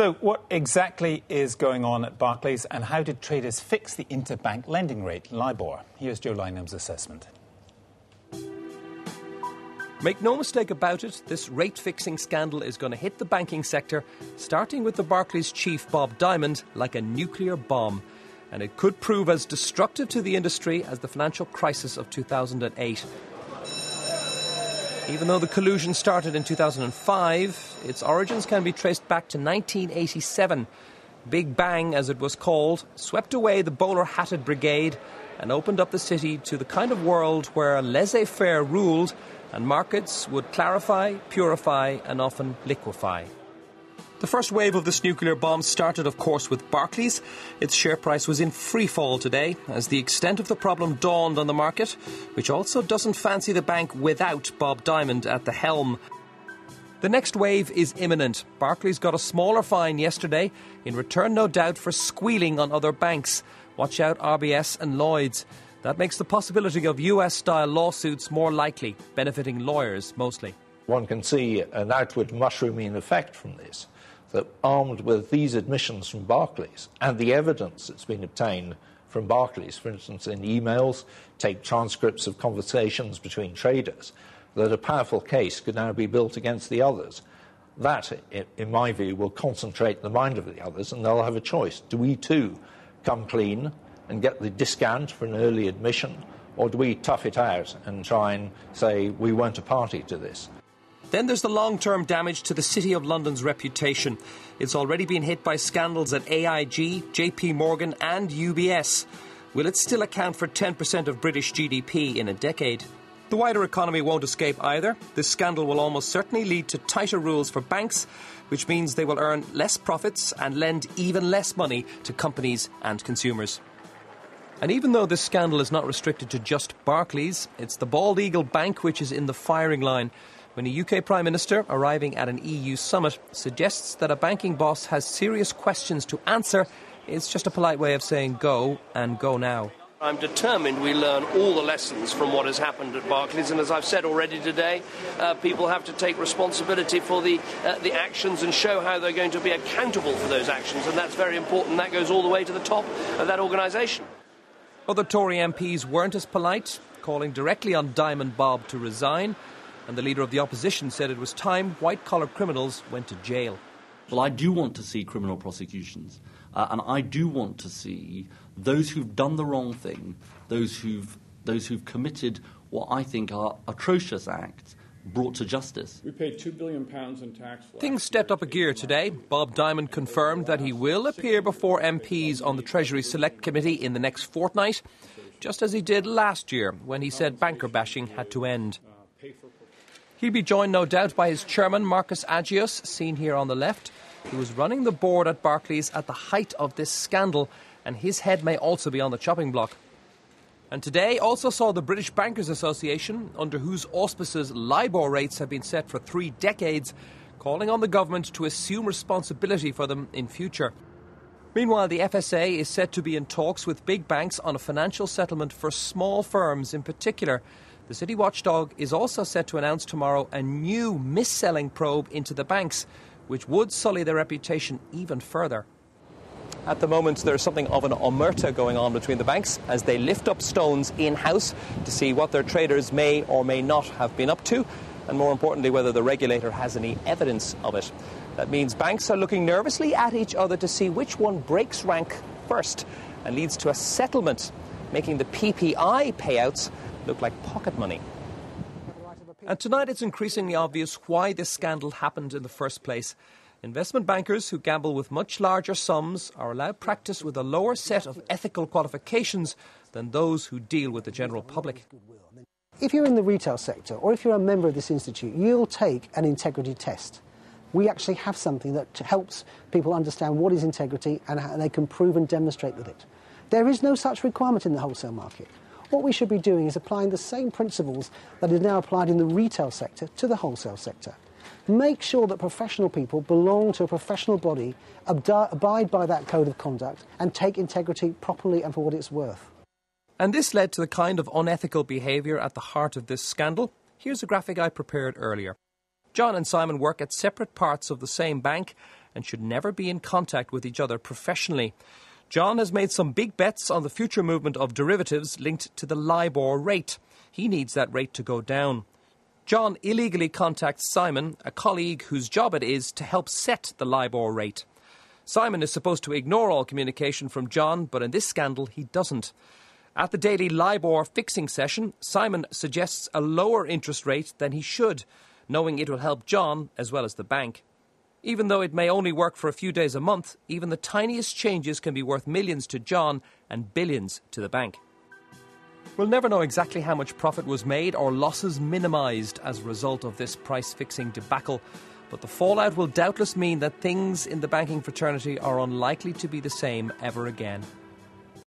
So what exactly is going on at Barclays, and how did traders fix the interbank lending rate, LIBOR? Here's Joe Lynham's assessment. Make no mistake about it, this rate-fixing scandal is going to hit the banking sector, starting with the Barclays chief, Bob Diamond, like a nuclear bomb. And it could prove as destructive to the industry as the financial crisis of 2008. Even though the collusion started in 2005, its origins can be traced back to 1987. Big Bang, as it was called, swept away the bowler-hatted brigade and opened up the city to the kind of world where laissez-faire ruled and markets would clarify, purify and often liquefy. The first wave of this nuclear bomb started, of course, with Barclays. Its share price was in free fall today as the extent of the problem dawned on the market, which also doesn't fancy the bank without Bob Diamond at the helm. The next wave is imminent. Barclays got a smaller fine yesterday, in return, no doubt, for squealing on other banks. Watch out, RBS and Lloyds. That makes the possibility of US-style lawsuits more likely, benefiting lawyers mostly. One can see an outward mushrooming effect from this, that armed with these admissions from Barclays and the evidence that's been obtained from Barclays, for instance in emails, tape transcripts of conversations between traders, that a powerful case could now be built against the others. That, in my view, will concentrate the mind of the others, and they'll have a choice. Do we too come clean and get the discount for an early admission, or do we tough it out and try and say we weren't a party to this? Then there's the long-term damage to the City of London's reputation. It's already been hit by scandals at AIG, JP Morgan and UBS. Will it still account for 10% of British GDP in a decade? The wider economy won't escape either. This scandal will almost certainly lead to tighter rules for banks, which means they will earn less profits and lend even less money to companies and consumers. And even though this scandal is not restricted to just Barclays, it's the Bald Eagle Bank which is in the firing line. When a UK Prime Minister, arriving at an EU summit, suggests that a banking boss has serious questions to answer, it's just a polite way of saying go, and go now. I'm determined we learn all the lessons from what has happened at Barclays, and as I've said already today, people have to take responsibility for the actions and show how they're going to be accountable for those actions, and that's very important. That goes all the way to the top of that organisation. Other Tory MPs weren't as polite, calling directly on Diamond Bob to resign. And the leader of the opposition said it was time white-collar criminals went to jail. Well, I do want to see criminal prosecutions, and I do want to see those who've done the wrong thing, those who've committed what I think are atrocious acts, brought to justice. We paid £2 billion in tax. Things stepped up a gear today. Bob Diamond confirmed that he will appear before MPs on the Treasury Select Committee in the next fortnight, just as he did last year when he said banker bashing had to end. He'll be joined, no doubt, by his chairman, Marcus Agius, seen here on the left, who was running the board at Barclays at the height of this scandal, and his head may also be on the chopping block. And today also saw the British Bankers Association, under whose auspices LIBOR rates have been set for 3 decades, calling on the government to assume responsibility for them in future. Meanwhile, the FSA is said to be in talks with big banks on a financial settlement for small firms in particular. The city watchdog is also set to announce tomorrow a new mis-selling probe into the banks, which would sully their reputation even further. At the moment, there's something of an omerta going on between the banks as they lift up stones in-house to see what their traders may or may not have been up to, and more importantly, whether the regulator has any evidence of it. That means banks are looking nervously at each other to see which one breaks rank first and leads to a settlement, making the PPI payouts look like pocket money. And tonight it's increasingly obvious why this scandal happened in the first place. Investment bankers who gamble with much larger sums are allowed practice with a lower set of ethical qualifications than those who deal with the general public. If you're in the retail sector or if you're a member of this institute, you'll take an integrity test. We actually have something that helps people understand what is integrity and how they can prove and demonstrate with it. There is no such requirement in the wholesale market. What we should be doing is applying the same principles that is now applied in the retail sector to the wholesale sector. Make sure that professional people belong to a professional body, abide by that code of conduct, and take integrity properly and for what it's worth. And this led to the kind of unethical behaviour at the heart of this scandal. Here's a graphic I prepared earlier. John and Simon work at separate parts of the same bank, and should never be in contact with each other professionally. John has made some big bets on the future movement of derivatives linked to the LIBOR rate. He needs that rate to go down. John illegally contacts Simon, a colleague whose job it is to help set the LIBOR rate. Simon is supposed to ignore all communication from John, but in this scandal he doesn't. At the daily LIBOR fixing session, Simon suggests a lower interest rate than he should, knowing it will help John as well as the bank. Even though it may only work for a few days a month, even the tiniest changes can be worth millions to John and billions to the bank. We'll never know exactly how much profit was made or losses minimised as a result of this price-fixing debacle, but the fallout will doubtless mean that things in the banking fraternity are unlikely to be the same ever again.